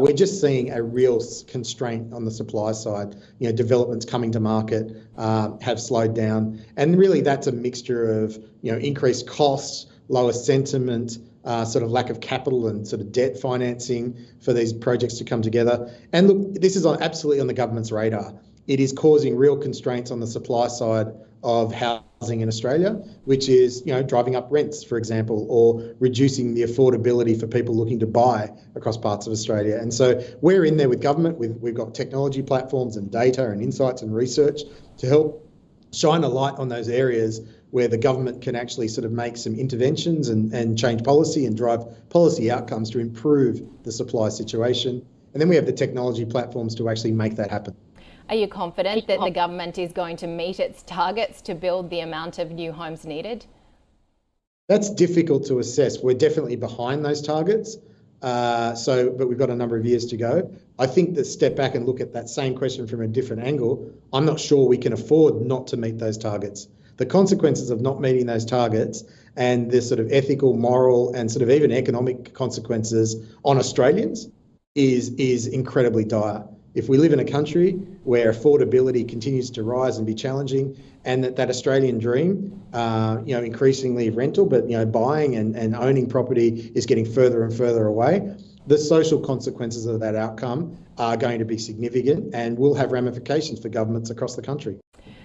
we're just seeing a real constraint on the supply side. Developments coming to market have slowed down, and really that's a mixture of increased costs, lower sentiment, sort of lack of capital and sort of debt financing for these projects to come together. And look, this is absolutely on the government's radar. It is causing real constraints on the supply side of housing in Australia, which is, driving up rents, for example, or reducing the affordability for people looking to buy across parts of Australia. And so we're in there with government. We've got technology platforms and data and insights and research to help shine a light on those areas where the government can actually sort of make some interventions and change policy and drive policy outcomes to improve the supply situation. And then we have the technology platforms to actually make that happen. Are you confident that the government is going to meet its targets to build the amount of new homes needed? That's difficult to assess. We're definitely behind those targets, but we've got a number of years to go. I think that step back and look at that same question from a different angle, I'm not sure we can afford not to meet those targets. The consequences of not meeting those targets and the sort of ethical, moral, and sort of even economic consequences on Australians is incredibly dire. If we live in a country where affordability continues to rise and be challenging, and that Australian dream, increasingly rental, but buying and owning property is getting further and further away, the social consequences of that outcome are going to be significant and will have ramifications for governments across the country.